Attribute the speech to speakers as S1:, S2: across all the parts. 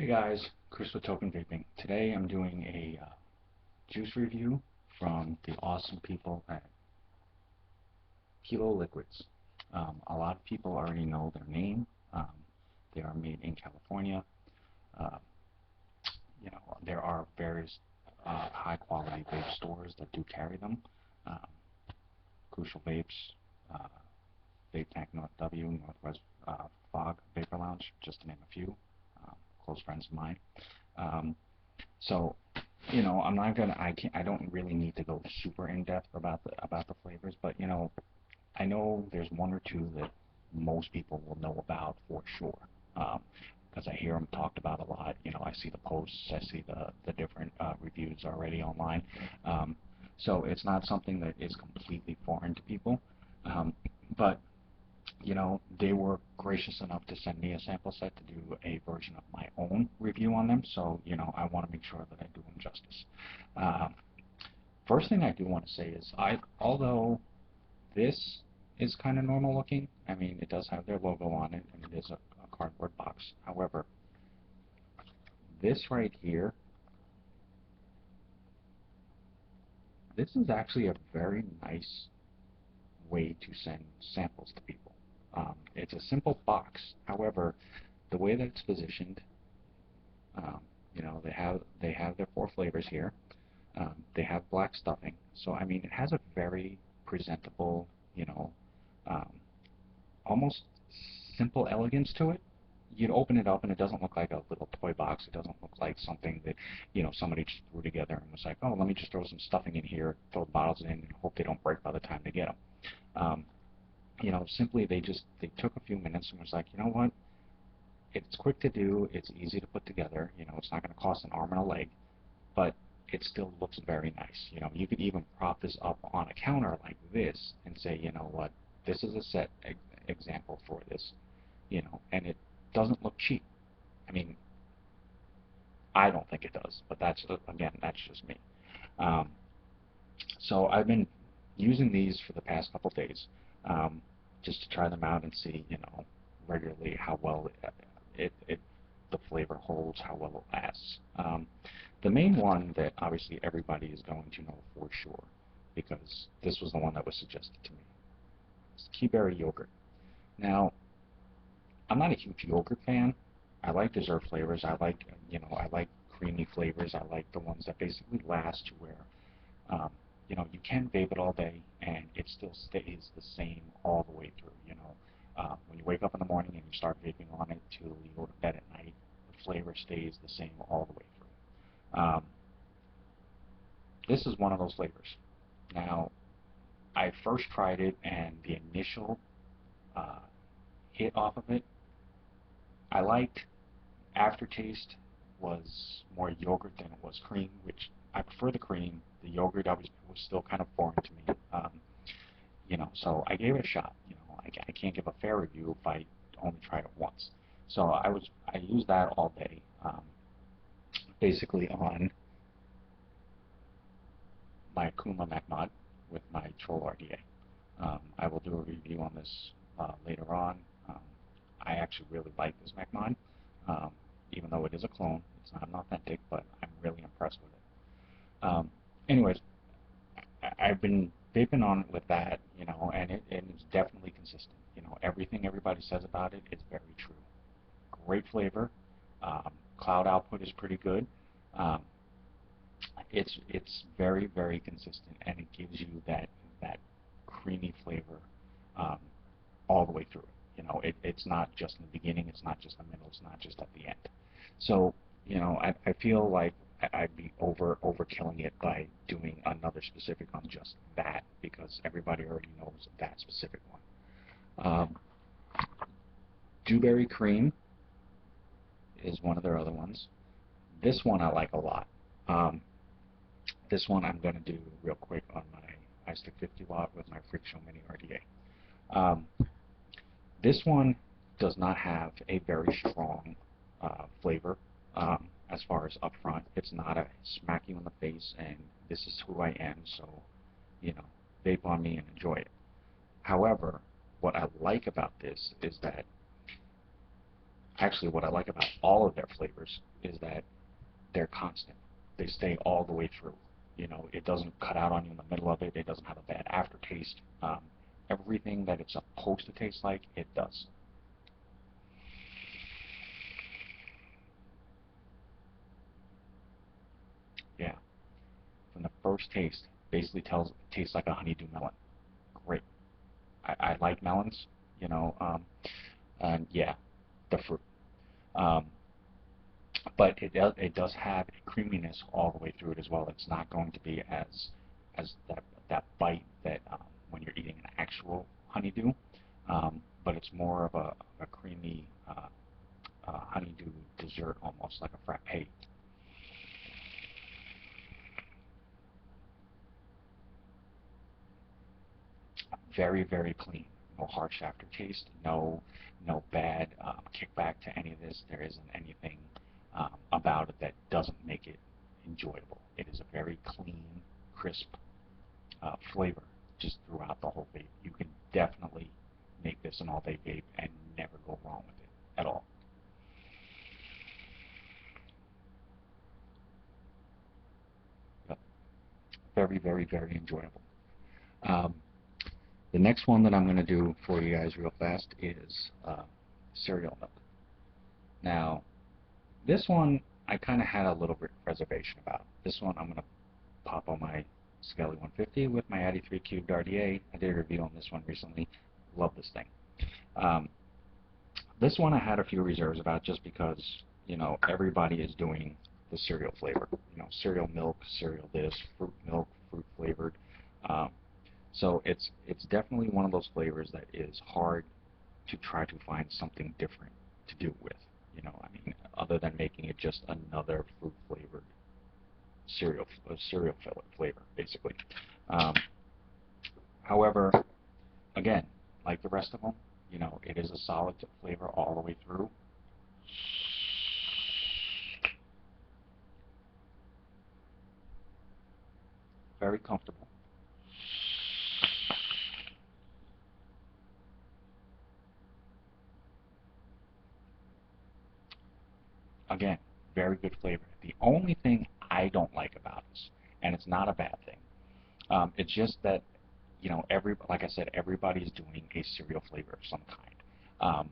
S1: Hey guys, Chris with Token Vaping. Today I'm doing a juice review from the awesome people at Kilo Liquids. A lot of people already know their name. Um, they are made in California. Uh, there are various high quality vape stores that do carry them. Um, Crucial Vapes, uh, Vape Tank North W, Northwest Fog Vapor Lounge, just to name a few. Close friends of mine. Um, So, I'm not gonna, I don't really need to go super in depth about the flavors, but I know there's one or two that most people will know about for sure, because I hear them talked about a lot. I see the posts, I see the different reviews already online. Um, so it's not something that is completely foreign to people, but they were gracious enough to send me a sample set to do a version of my own review on them. So, I want to make sure that I do them justice. Um, First thing I do want to say is, although this is kind of normal looking, I mean, it does have their logo on it, and it is a cardboard box. However, this right here, this is actually a very nice way to send samples to people. It's a simple box. However, the way that it's positioned, Um, they have their four flavors here. They have black stuffing, so I mean it has a very presentable, um, almost simple elegance to it. You'd open it up and it doesn't look like a little toy box. It doesn't look like something that somebody just threw together and was like, oh, let me just throw some stuffing in here, throw the bottles in, and hope they don't break by the time they get them. Um, Simply they took a few minutes and was like, you know what? It's quick to do. It's easy to put together. It's not going to cost an arm and a leg, but it still looks very nice. You could even prop this up on a counter like this and say, you know what, this is a set example for this, and it doesn't look cheap. I mean, I don't think it does, but again, that's just me. Um, so I've been using these for the past couple days, um, just to try them out and see, regularly how well the flavor holds, how well it lasts. The main one that obviously everybody is going to know for sure, because this was the one that was suggested to me, is Kiberry Yogurt. Now, I'm not a huge yogurt fan. I like dessert flavors. I like creamy flavors. I like the ones that basically last to where, um, you can vape it all day and it still stays the same all the way through. When you wake up in the morning and you start vaping on it till you go to bed at night, the flavor stays the same all the way through. This is one of those flavors. Now, I first tried it and the initial uh, hit off of it, I liked. Aftertaste was more yogurt than it was cream, which I prefer the cream. The yogurt was still kind of foreign to me. So I gave it a shot. I can't give a fair review if I only tried it once. So I used that all day, basically on my Kuma MacMod with my Troll RDA. I will do a review on this later on. Um, I actually really like this MacMod, um, even though it is a clone. It's not an authentic, but I'm really impressed with it. Anyways, I've been vaping on it with that, and it's definitely consistent. Everything everybody says about it is very true. Great flavor. Cloud output is pretty good. Um, it's very, very consistent, and it gives you that creamy flavor, um, all the way through it. It's not just in the beginning, it's not just in the middle, it's not just at the end. So, I feel like I'd be overkilling it by doing another specific on just that, because everybody already knows that specific one. Dewberry Cream is one of their other ones. This one I like a lot. Um, this one I'm going to do real quick on my iStick 50 watt with my Freak Show Mini RDA. This one does not have a very strong flavor, as far as upfront. It's not a smack you in the face and this is who I am, so, vape on me and enjoy it. However, what I like about this is that Actually, what I like about all of their flavors is that they're constant. They stay all the way through. You know, it doesn't cut out on you in the middle of it. It doesn't have a bad aftertaste. Everything that it's supposed to taste like, it does. Yeah, from the first taste, basically tastes like a honeydew melon. Great. I like melons, you know, and yeah, the fruit. Um, but it does have a creaminess all the way through it as well. It's not going to be as that bite that when you're eating an actual honeydew, but it's more of a creamy honeydew dessert, almost like a frappe. Very, very clean. No harsh aftertaste. No bad kickback to any of this. There isn't anything about it that doesn't make it enjoyable. It is a very clean, crisp flavor just throughout the whole vape. You can definitely make this an all-day vape and never go wrong with it at all. Yep. Very, very, very enjoyable. Um, the next one that I'm going to do for you guys real fast is cereal milk. Now, this one I kind of had a little bit reservation about. This one I'm going to pop on my Skelly 150 with my Addy 3 Cubed RDA. I did a review on this one recently. Love this thing. Um, this one I had a few reserves about just because, you know, everybody is doing the cereal flavor. You know, cereal milk, cereal this, fruit milk, fruit flavored. Um, so it's definitely one of those flavors that is hard to try to find something different to do with. You know, I mean, other than making it just another fruit flavored cereal flavor, basically. Um, However, again, like the rest of them, you know, it is a solid flavor all the way through. Very comfortable. Again, very good flavor. The only thing I don't like about this, and it's not a bad thing, it's just that, you know, like I said, everybody's doing a cereal flavor of some kind. Um,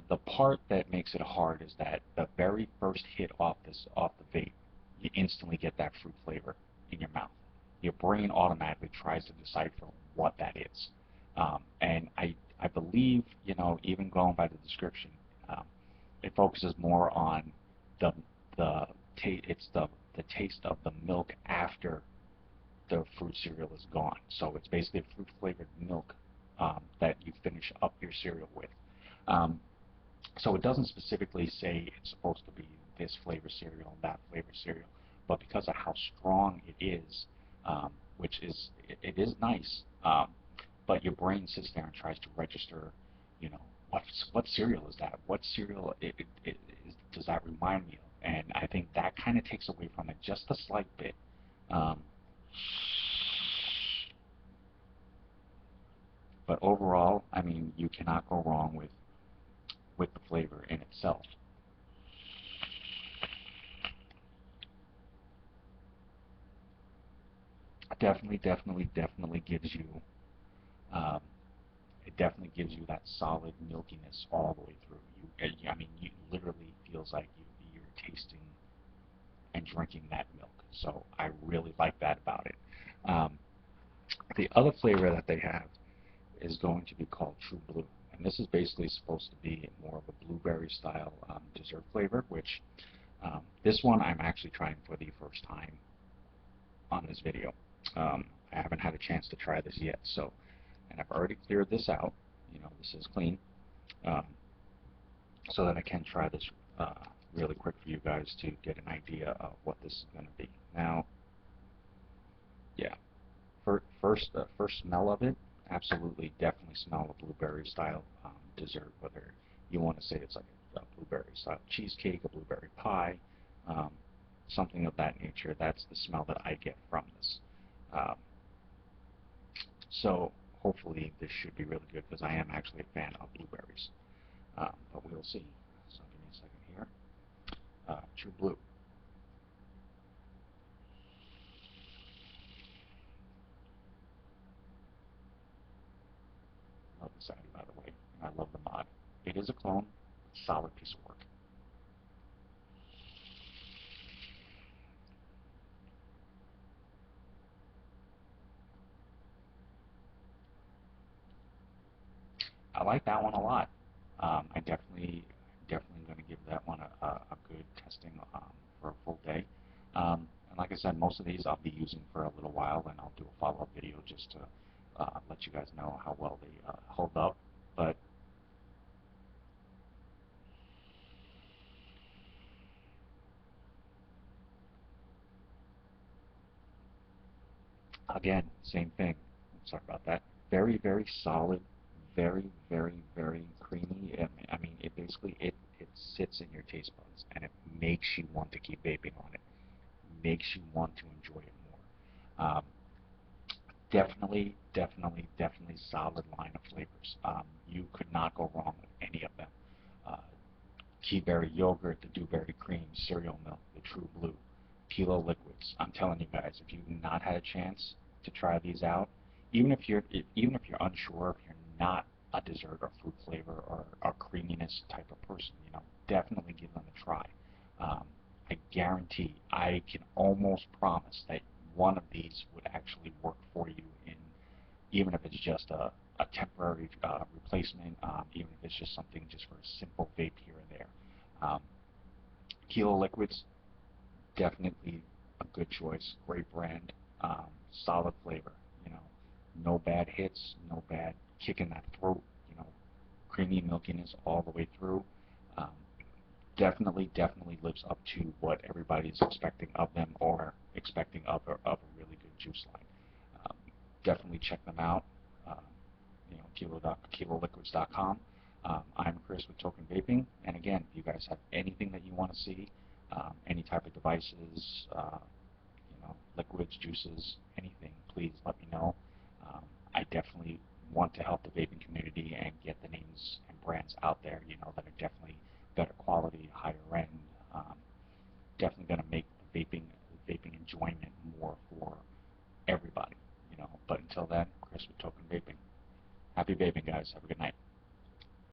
S1: the part that makes it hard is that the very first hit off the vape, you instantly get that fruit flavor in your mouth. Your brain automatically tries to decipher what that is, and I believe, you know, even going by the description, um, it focuses more on the the taste of the milk after the fruit cereal is gone. So it's basically fruit flavored milk that you finish up your cereal with. Um, so it doesn't specifically say it's supposed to be this flavor cereal and that flavor cereal, but because of how strong it is, which is it is nice, but your brain sits there and tries to register, you know, what cereal is that? What cereal does that remind me of? And I think that kind of takes away from it just a slight bit. Um, but overall, I mean, you cannot go wrong with the flavor in itself. Definitely gives you, um, it definitely gives you that solid milkiness all the way through. I mean, you literally feels like you're tasting and drinking that milk. So I really like that about it. Um, the other flavor that they have is going to be called Tru Blue, and this is basically supposed to be more of a blueberry style dessert flavor, which this one I'm actually trying for the first time on this video. I haven't had a chance to try this yet, so, and I've already cleared this out. You know, this is clean, um, so that I can try this really quick for you guys to get an idea of what this is going to be. Now, yeah, first smell of it, absolutely, definitely smell a blueberry style dessert. Whether you want to say it's like a blueberry style cheesecake, a blueberry pie, um, something of that nature. That's the smell that I get from this. Um, so hopefully this should be really good because I am actually a fan of blueberries. But we'll you'll see. So give me a second here. Tru Blue. Love this item, by the way. I love the mod. It is a clone, solid piece of work. I like that one a lot. I definitely going to give that one a good testing for a full day. And like I said, most of these I'll be using for a little while, and I'll do a follow-up video just to let you guys know how well they hold up. But again, same thing. Sorry about that. Very, very solid. Very, very, very creamy. I mean, it basically it sits in your taste buds, and it makes you want to keep vaping on it. Makes you want to enjoy it more. Definitely, definitely, definitely solid line of flavors. You could not go wrong with any of them. Uh, Kiberry Yogurt, the Dewberry Cream, cereal milk, the Tru Blue, Kilo liquids. I'm telling you guys, if you've not had a chance to try these out, even if you're unsure, if you're not a dessert or fruit flavor or a creaminess type of person, definitely give them a try. I guarantee, I can almost promise that one of these would actually work for you in, even if it's just a temporary replacement, even if it's just something just for a simple vape here and there. Kilo liquids, definitely a good choice, great brand, solid flavor, no bad hits, no bad kick in that throat, creamy milkiness all the way through. Um, definitely lives up to what everybody's expecting of them or expecting of a really good juice line. Definitely check them out. Kiloliquids.com. I'm Chris with Token Vaping, and again, if you guys have anything that you want to see, any type of devices, liquids, juices, anything, please let me know. I definitely want to help the vaping community and get the names and brands out there, that are definitely better quality, higher end, definitely going to make the vaping enjoyment more for everybody, But until then, Chris with Token Vaping. Happy vaping, guys. Have a good night.